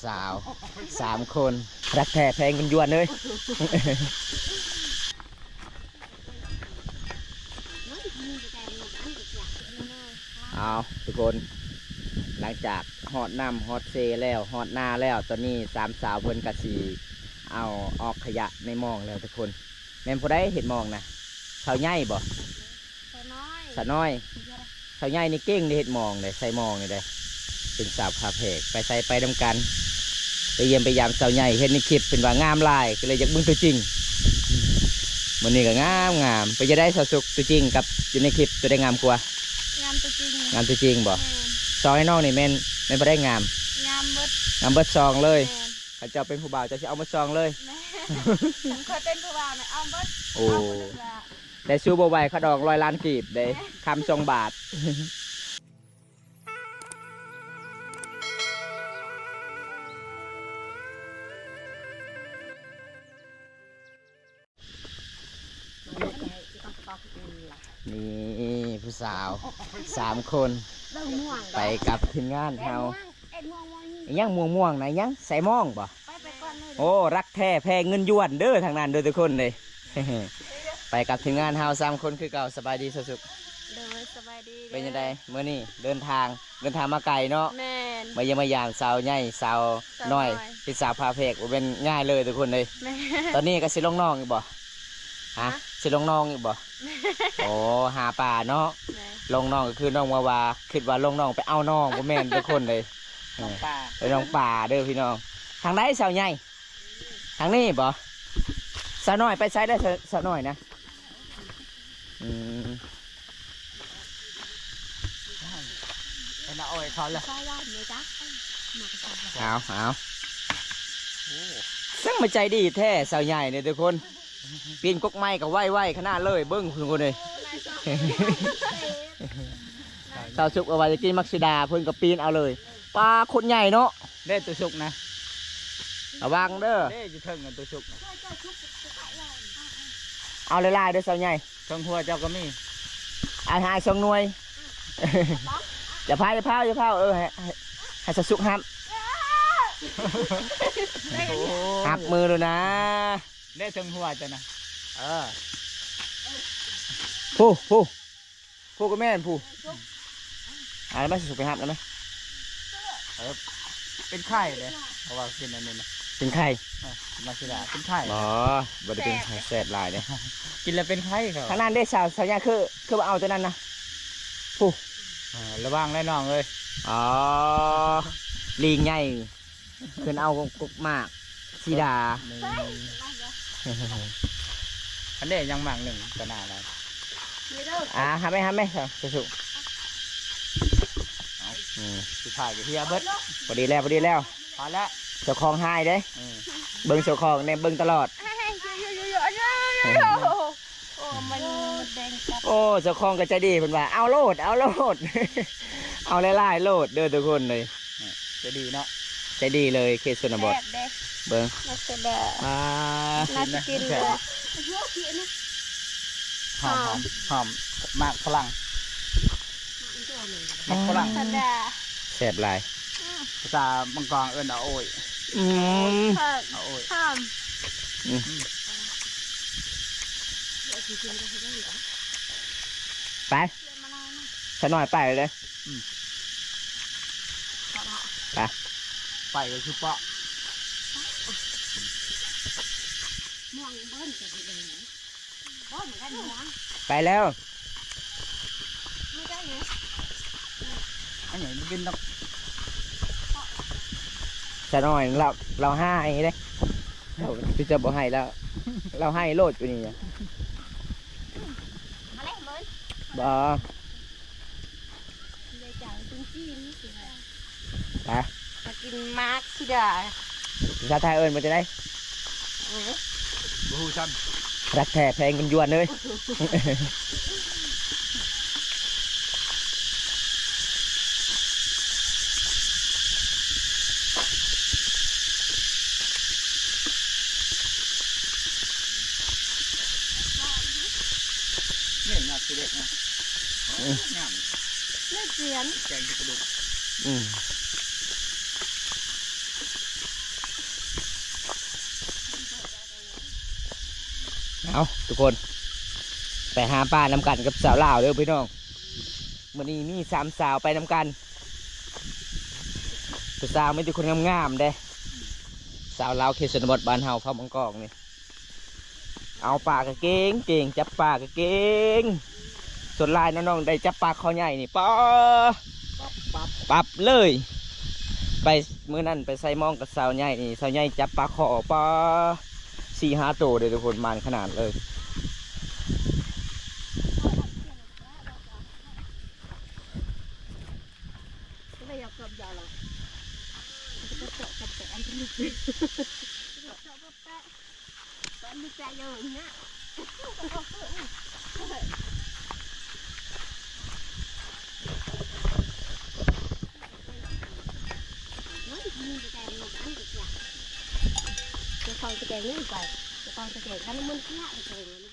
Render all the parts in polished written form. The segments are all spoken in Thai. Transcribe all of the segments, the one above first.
สาว3 คนรักแท้แพงกันยวนเลยเอาทุกคนหลังจากฮอดน้ำฮอดเซแล้วฮอดนาแล้วตอนนี้3 สาวเพิ่นกะสีเอาออกขยะในหมองแล้วทุกคนแม่นพอได้เห็นหมองนะสาวใหญ่บ่สาวน้อยสาวใหญ่นี่เก่งได้เห็ดหมองเลยใส่หมองเลยได้เป็นสาวคาเพกไปใส่ไปดำกันไปเยี่ยมไปยามสาวใหญ่เห็นในคลิปเป็นว่างามลายก็เลยอยากบึ้งตัวจริงวันนี้ก็งามไปจะได้สาวสุกตัวจริงกับอยู่ในคลิปตัวได้งามกว่างามตัวจริงบ่ซองให้น้องนี่แม่นพอได้งามเบิดซองเลยข้าเจ้าเป็นผู้บ่าวจะเอามาซองเลยผมเคยเป็นผู้บ่าวเนี่ยเอาเบิดโอ้แต่ซูบไหวเขาดอก100 ล้านกีบได้คำ2 บาทนี่ผู้สาว3 คนไปกับทีมงานเฮายังม่วงนะยังใส่ม่องบ่โอ้รักแท้แพงเงินยวนเด้อทางนั้นเด้อทุกคนเลยไปกับทีมงานเฮา3 คนคือเก่าสบายดีสุดสบายดีเป็นยังไงเมื่อนี้เดินทางมาไกลเนาะมายังมายามสาวใหญ่สาวน้อยเป็นสาวพาเพกเป็นง่ายเลยทุกคนเลยตอนนี้ก็สิลงน้องอีกบ่ฮะสิลงน้องอีกบ่โอ้หาป่าเนาะลงน้องก็คือน้องวาคิดว่าลงน้องไปเอาน้องบ่แม่นทุกคนเลยไปน้องป่าเด้อพี่น้องทางไหนสาวใหญ่ทางนี้บ่สาวน้อยไปใช้ได้สาวน้อยนะเอาไอ้เขาเลยเอาซึ่งมาใจดีแท้สาวใหญ่เนี่ยทุกคนปีนกกไม้กับไหวขนาดเลยเบิ้งทุกคนเลยสาวสุกเอาไว้จะกินมักซิดาเพิ่นกับปีนเอาเลยปลาคนใหญ่เนาะได้ตัวสุกนะระวังเด้อได้จะเทิงกันตัวสุกนะเอาลายๆเด้อสาวใหญ่ทงหัวเจ้าก็มีอาหารสองหน่วยอย่าพายให้สาวสุกห้ามหักมือเลยนะได้ทงหัวจ้ะนะผู้ก็แม่นผู้อะไรไม่สุกไปหักกันไหมเป็นไข่เลยเพราะว่ากินอันนี้นะเป็นไข่มาสิดาเป็นไข่อ๋อบ่ได้เป็นไข่แสบลายเนี่ยกินแล้วเป็นไข่ครับทางนั้นได้สาวใหญ่คือเอาตัวนั้นนะผู้ระวังได้น้องเลยอ๋อลิงใหญ่ขึ้นเอากุกมากสีดาอันนี้ยังหมากหนึ่งก็น่าแล้วทำไหมสุสุดท้ายก็เฮียเบิดพอดีแล้วพอแล้วเจ้าของหายเด้เบิ้งเจ้าของเนี่ยเบิ้งตลอดโอ้เจ้าของก็ใจดีเป็นว่าเอาโลดเอาไล่โลดเด้อทุกคนเลยจะดีเนาะใจดีเลยเคสนบทเบิ้งน่าจะกินเลยหอมมากฝรั่งแสบลายภาษามังกรเอิ้นเอาโอ้ยเอาโอ้ยไปฉันหน่อยไปเลยไปก็คือเปาะไปแล้วอันนี้เป็นนกฉันหน่อยเราให้เลยพี่จะบอกให้แล้วเราให้โลดอยู่นี่บ่ไปกินมาร์กซิดาภาษาไทยเอิญมันจะได้บูชันรักแท้แพงกันยวนเลยเนี่ยงัดสิเด็กนะงามเลือดเสียนแกงกระดูก เอาทุกคนไปหาปลาน้ำกันกับสาวลาวเด้อพี่น้องมื้อนี้มี3 สาวไปน้ำกันผู้สาวไม่ใช่คนงามๆเด้สาวลาวเขตชนบทบ้านเฮาเข้าบางกอกนี่เอาปลากระเก่งเก่งจับปลากระเก่งส่วนลายน้องๆได้จับปลาคอใหญ่นี่ป๊อปับเลยไปมื้อนั้นไปใส่หมองกับสาวใหญ่นี่สาวใหญ่จับปลาขอปลา4-5 ตัวเลยทุกคนมันขนาดเลยไม่อยากกลับยาหรอกจะเจาะกับแต่อันที่ลึกเจาะกับแต่อันนี้ใจเยอะเนี่ยจะฟังตะแกรงนี่ไปจะฟังตะแกรงกันมันแค่ตะแกรงมัน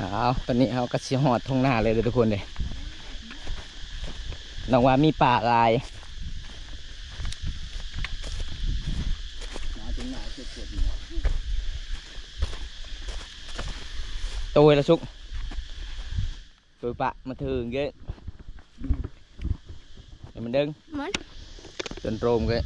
เอาตอนนี้เอากระสีหอดทงหน้าเลยทุกคนเลยน้องว่ามีป่าลายตัวละชุกตัวปะมาถึงเยอะเดี๋ยวมันดึงจนโรมเลย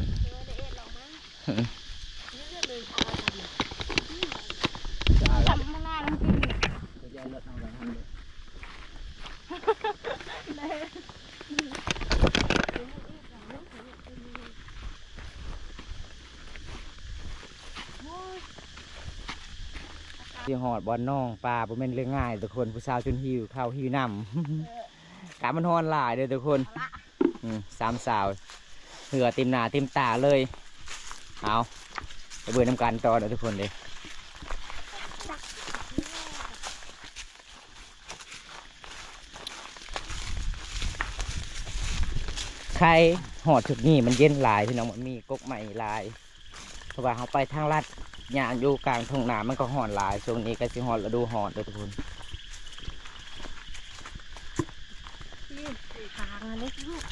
ที่หอดบอลน้องปลาบ่แม่นเรื่องง่ายทุกคนผู้สาวจนหิวข้าวหิวน้ำกามันฮอนหลายเลยทุกคน3 สาวเหือเต็มหน้าเต็มตาเลยเอาไปเบื่อน้ำกันต่อเด้อทุกคนเลยใครหอดจุดนี้มันเย็นหลายพี่น้องมันมีก๊กใหม่หลายเพราะว่าเขาไปทางลัดย่างอยู่กลางทุ่งนามันก็หอนหลายช่วงนี้ก็สิหอนฤดูหอนเลยทุกคนทางอันนี้ลูก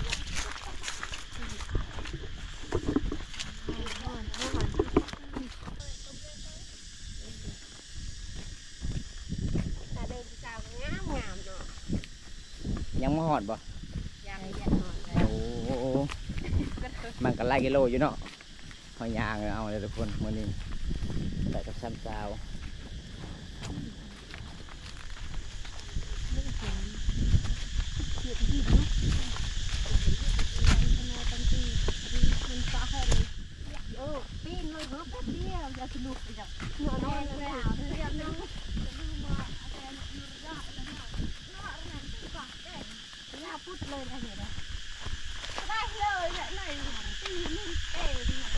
แต่เดินสาวงามงามเนาะยังไม่หอนบ่ยังหอนเลยโอ้มันก็ไล่กิโลอยู่เนาะหอยยางเอาเลยทุกคนมื้อนี้แต่กับ3 สาวปีนเลยเพิ่มแป๊บเดียวจะสนุกไปจังนอนเลยหาเรียบน้องพูดเลยนะเห็นไหมได้เลยเนี่ยไหนตีนี่เอ๋ดีนะ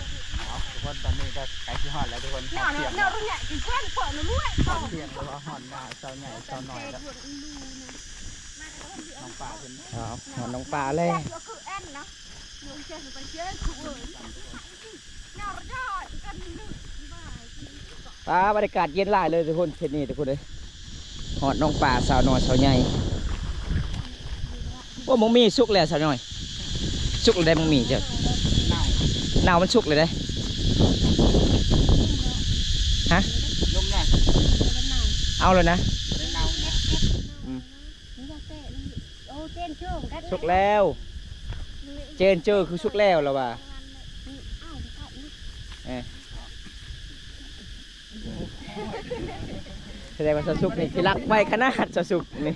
ทุกคนตอนนี้ก็ใกล้ที่หอดแล้วทุกคนเนาะเนาะเนี่ยกินแค่เปิดแล้วด้วยต่อเพียงแล้วหอดหน้าเสาใหญ่เสาหน่อยแล้วน้องป่าเป็นหอนน้องปลาเลยก็คือแอนเนาะหนูเชื่อไปเชื่อถูกเลยเนาะยอดกันนึกปลาบรรยากาศเย็นหลายเลยทุกคนเช่นนี้ทุกคนเลยหอดน้องปลาสาวน้อยสาวใหญ่ว่ามึงมีสุกเลยสาวน้อยสุกเลยได้มึงมีเจ้าเน่ามันสุกเลยได้ฮะนุ่มแน่เอาเลยนะสุกแล้วเจนเจอคือสุกแล้วแล้วว่ะแสดงว่าสุกนี่ที่รักไว้ขนาดสุกนี่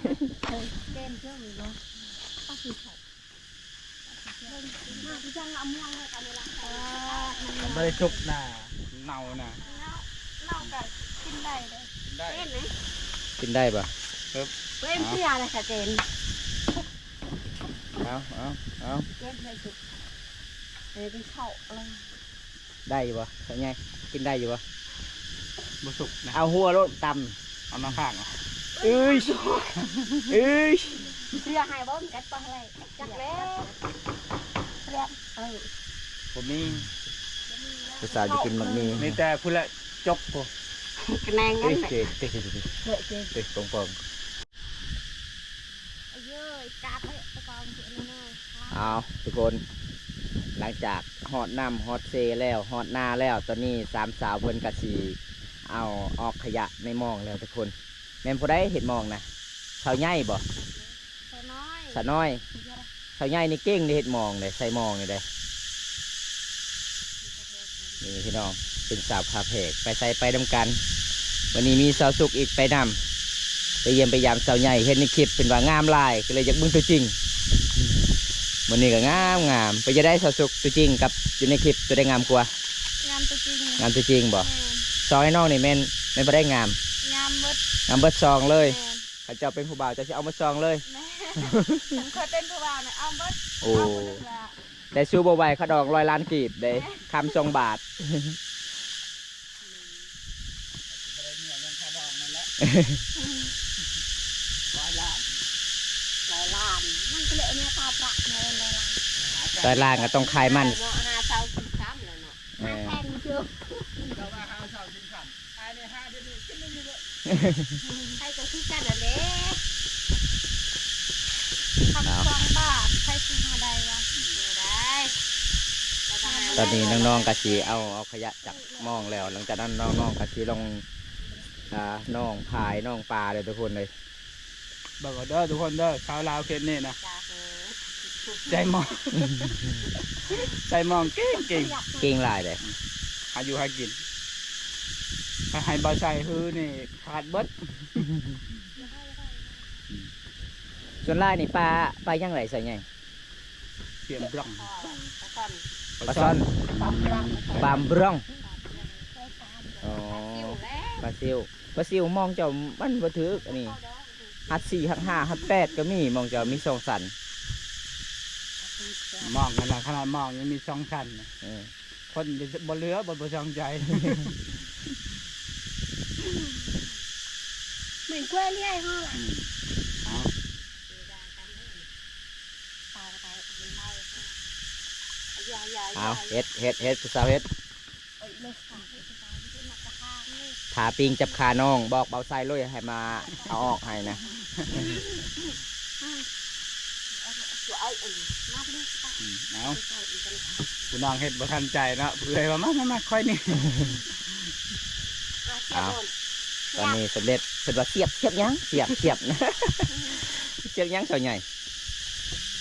มันไม่ได้ชุกหน้าเน่านะเน่ากับกินได้เลยได้กินได้ปะเว้ยเสียอะไรค่ะเจน เอา เก็บเลยสุดเลยเป็นข้าวอะไร ได้อยู่บ่ใช่ไงกินได้อยู่บ่ บุสุกนะ เอาหัวรถต เอามาข้าง ำเอ้ยเอ้ย เสื้อหายบ่มีกันปะอะไรจักแล้วเรียบผมมี ผู้สาวจะกินมักมี มีแต่พูดละจบผม กระแนงงั้ เอ้ น ย แหละ เจ๊เจ๊เจ๊ เด็กเด็ก เจ๊ตรง เยอะกาไปตะกองเสียเลย ๆเอาทุกคน หลังจากฮอดน้ำฮอดเซแล้วฮอดนาแล้วตอนนี้สามสาวเพิ่นกะสีเอาออกขยะในหมองแล้วทุกคนแม่นผู้ใดเห็นหมองนะสาวใหญ่บ่ ใส่น้อย สาวน้อยสาวใหญ่นี่เก่งในเห็ดหมองเลยใส่หมองนี่เลยนี่พี่น้องเป็นสาวพาเพกไปใส่ไปดำกัน วันนี้มีสาวสุกอีกไปนำไปเยี่ยมไปยามสาวใหญ่เห็นในคลิปเป็นว่างามหลายก็เลยอยากเบิ่งตัวจริงวันนี้ก็งามไปจะได้สาวสุกตัวจริงกับอยู่ในคลิปตัวได้งามกว่าง ามตัวจริง งามตัวจริงบ่ซอยให้น้องนี่แม่นบ่ได้งาม งามเบิด งามเบิดซองเลย แม่ ข้าเจ้าเป็นผู้บ่าวเจะสิเอามาซองเลย แม่ผมเคยเป็นผู้บ่าวเนี่ยเอาเบิด โอ้ เอาเบิดละ ได้ซูบ่ไหวเขาดอก100 ล้านกีบได้คำทรงบาท 100 ล้านมันก็เลยเนี่ยตาประเนี่ย100 ล้าน ตอนล่างก็ต้องคายมัน เนาะ5,000เลยเนาะ เออ แพงเชียว เราว่าหาเสากินขันไอ้เนี่ย5 เดือนกินไม่เยอะ ใครก็คือกันนั่นแหละคำ2 บาทใครซื้อมาได้วะได้ ตอนนี้น้องๆกะสีเอาขยะจากหมองแล้ว หลังจากนั้นน้องๆกะสีลงน้องพายน้องปลาเลยทุกคนเลย บอกว่าเด้อทุกคนเด้อชาวลาวเคนนี่นะ จ้าเฮ้ย ใจมอง ใจมองเก่ง เก่งหลายเลย หาอยู่หากินถ้าให้บ่ใส่ฮือนี่ขาดเบิด ส่วนล่างนี่ปลายังไหลใส่ไง เสียมบล่อง ปลาซ่อนปลาบร่องอ๋อ ปลาซิวมองเจ้ามันบ่ถืออันนี้ฮัด4ฮัด5ฮัด8ก็มีมองเจ้ามีสองสัน มองกันละขนาดมองยังมีช่องชั้นนะ เออ คนบ่เหลือบ่ช่องใจ เหมือนกล้วยเลี้ยห้อง เอา เอาเฮ็ดผู้สาวเฮ็ดถาปิงจับขาน้องบอกเบาไส้เลยให้มาเอาออกให้นะ เอาคุณน้องเฮ็ดบ่ทันใจเนาะเลยว่ามาค่อยนี่ ตอนนี้สำเร็จเป็นว่าเสียบยังเสียบนะ เสียบยังเท่าใหญ่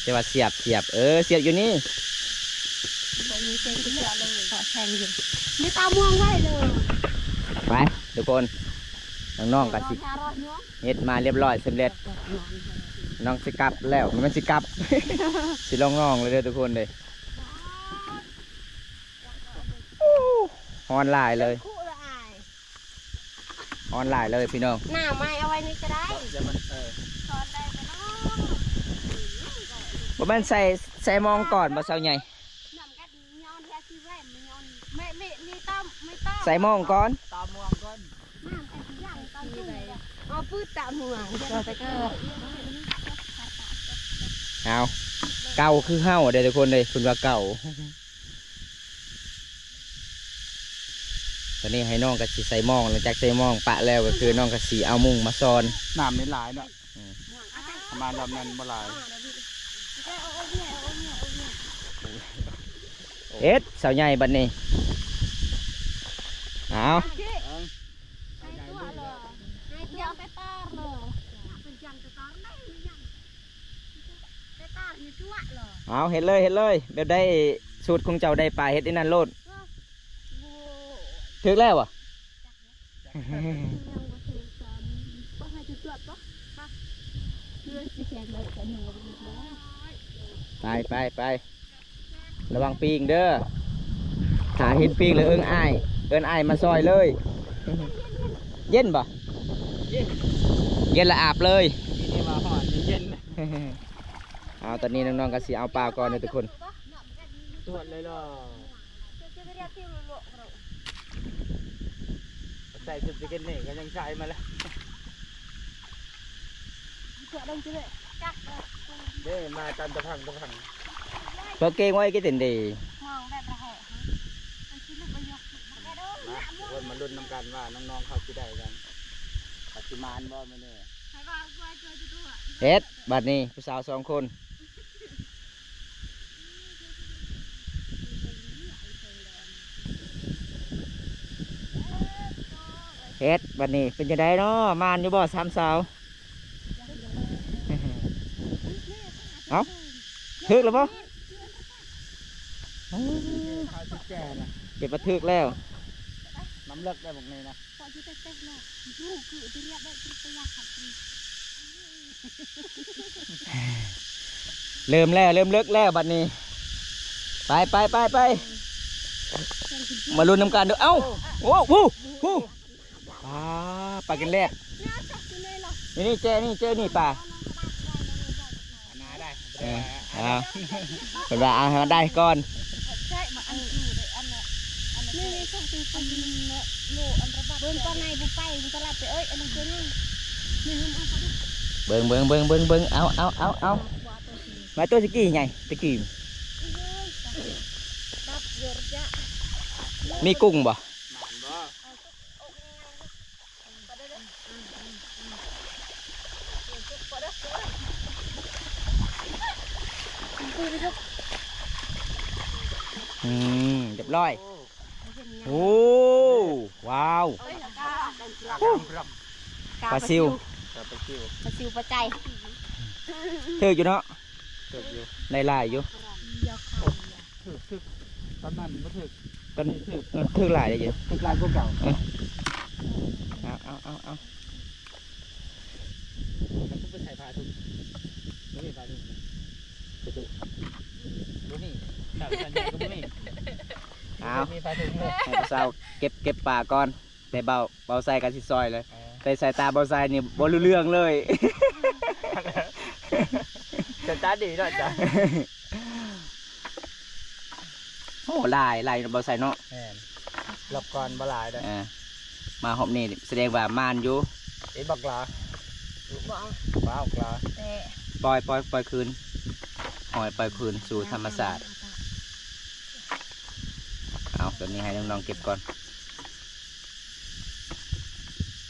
จะว่าเสียบเสียบอยู่นี่ มีเส้นเยอะเลยขอแทงอยู่ไม่ตาม่วงไว้เลย ไปทุกคนน้องๆกันสิเฮ็ดมาเรียบร้อยสำเร็จน้องสิกลับแล้วมันสิกลับ สิลงน้องเลยเด้อทุกคนเลยฮอนหลายเลย คู่ละอาย ฮอนหลายเลยพี่น้อง หน้าไม้เอาไว้นี่ก็ได้ จะมันตอนได้ไปเนาะ บ่แม่นใส่มองก่อนบ่เซาใหญ่ น้ำกัดย้อนแค่ที่แรกมันย้อนไม่ต้อง ใส่มองก่อน ตามวงก่อน น้ำกัดย่างตอนตู้เอาปื้ดตามห่วงก็ไปก็ เอาเก่าคือเฮาเด้อทุกคนเลยคุณว่าเก่าตอนนี้ให้น้องก็สิใส่มองหลังจากใส่มองปะแล้วก็คือน้องก็สิเอามุ้งมาซ้อน น้ำไม่หลายเนาะประมาณแบบนั้นบ่หลาย เอ็ดเสาใหญ่บัดนี้เอา ยังไปต่อเลยเป็นยังไปต่อได้ยังไปต่ออยู่ชั่วเลย เอาเห็ดเลยแบบได้สูตรของเจ้าได้ปลาเห็ดไอ้นั่นโลดถึกแล้วอ่ะ ไประวังปีงเด้อหาเห็ดปีงหรือเอิ้งอ้ายมาซอยเลย เย็นป่ะเย็นละอาบเลย นี่มาหอนเย็น เอาตอนนี้น้องๆก็สิเอาปลาก่อนเลยทุกคน ตรวจเลยเหรอใส่ชุดสกินนี่ก็ยังใช้มาแล้วเด้มาตามตะพัง เพื่อเก่งไว้กี่ตินดี มาคนมาลุ้นนำกันว่าน้องๆเขาจะได้กันปฏิมาณบ่ไม่แน่ เฮ็ดบัดนี้ผู้สาว2 คนเฮ็ดบัดนี้เป็นจังไดเนาะมานอยู่บ่3 สาว เอาถึกแล้วบ่ ข้าวชุดแก่นะ เก็บมาถึกแล้ว น้ำเลิกได้บอกนี่นะ เริ่มแล้วเริ่มเลิกแล้วบัดนี้ไปมาลุ้นน้ำกันเด้อเอ้าโอ้โหปลากินแรกนี่เจนี่ปลา นาได้ เอาเป็นว่าเอาให้มันได้ก่อน เบิ้งตอนไหนบุไปบุตลาดไปเอ้ยอันนั้นคือนั่งนี่มันเอาไป เบิ่งเอามาตัวตะกี้ไงตะกี้มีกุ้งบ่ หมานบ่ เรียบร้อยโอ้ว้าว ปลาซิว ปลาซิว ปลาซิวปลาใจ เถือกอยู่เนาะ ถึกอยู่ ลายอยู่ ถึกตอนนั้นบ่ถึก ต้นเถือกลายได้อยู่ ถึกลายพวกเก่า เอา มันต้องไปใส่ผ้าถุงบ่มีผ้าถุงไปถุงบ่มีถ้าสัญญาก็บ่มี เอา มีผ้าถุงเลย ให้ผู้สาวเก็บปลาก่อนแต่เบาใส่กันสิซอยเลยแต่สายตาเบาใส่นี่บ่รู้เรื่องเลย จะตาดีเนาะจ้ะ โอ้ลายเบาใส่เนาะ แม่นหลบก่อนบ่หลายเด้อ มาหอบนี่แสดงว่ามานอยู่ ไอ้บักหลา บอก บ้าบักหลา แต่ ปล่อยคืนหอยปล่อยคืนสู่ธรรมศาสตร์เอาแบบนี้ให้น้องๆเก็บก่อน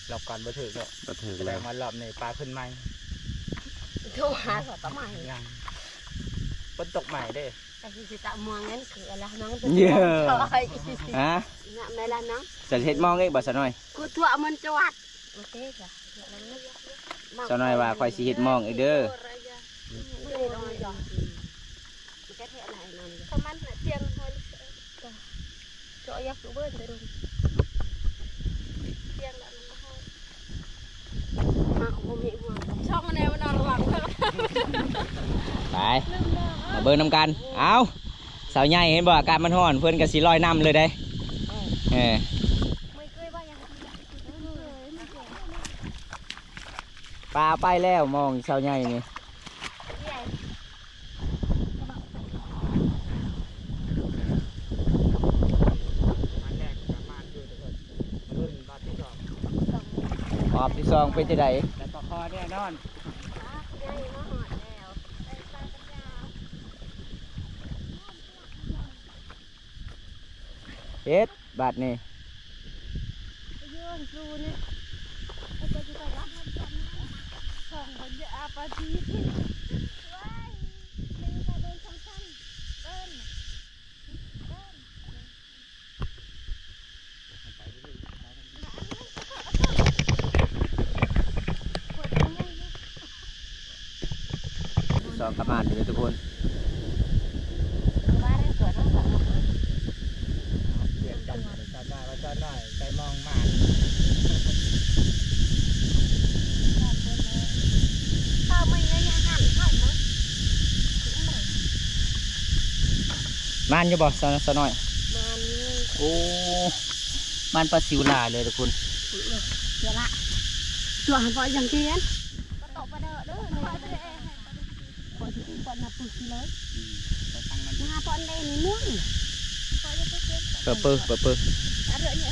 หลบก่อนบ่ถึกเนาะ ก็ถือ แสด แล้ ง ว ว่ารอบนี้ปลาขึ้นใหม่ โทรหาสตว์ใหม่ ยังฝนตกใหม่เด้ แต่ที่จะมองงั้นคืออะไรน้อง เยอะฮะ น่ะไม่ละน้อง จะเฮ็ดมองเองบ่ซะหน่อย กูตัวมันจวัดโอเคจ้ะ ซะหน่อยว่าค่อยสิเฮ็ดมองอีกเด้อ ไม่ลงมาจ้ะมันแค่เท่าไหร่นั่นถ้ามันเตียงพอจะยักษ์เบิ้ลไปดูเตียงแล้วมาของมีหัวช่องมันแนวมันนอนระวัง ไปมาเบิ่งน้ำกันเอาสาวใหญ่เห็นบ่อากาศมันร้อนเพิ่นก็สิลอยน้ำเลยได้ไม่เคยว่ายัง ปลาไปแล้วมองสาวใหญ่นี่ มันแรกกับมันอยู่ทุกคนมันรุ่นบาทที่สอง หอบที่ซองเป็นจังได แต่ปลาคอเนี่ยนอน ใหญ่มาหอดแล้วไปปลาปัญญา เฮ็ดบาดนี่ ยื่นดูเนี่ยไอ้ตัวที่ไปรับมันจำนะส่งปัญญาปฏิทินว้ายเป็นกระโดนสองชั้นเบิ้ล ซองกระมานอยู่เลยทุกคน บ้านได้สวยทั้งสอง เปลี่ยนกันจอดได้ว่าจอดได้ใจมองมาก ข้าวไม่ได้ยังหันข้าวมั้ง มานอยู่บ่ซะหน่อย มัน โอ้มันปลาซิวลายเลยทุกคน เดี๋ยวละตัวหันไปยังเทียนก็ตกไปเด้อเด้อปล่อย nak kilo. ไปทางนั้น Nah, apa anda ini muang? Apa aja tuh? เปอร์เปอร์ Ada nya.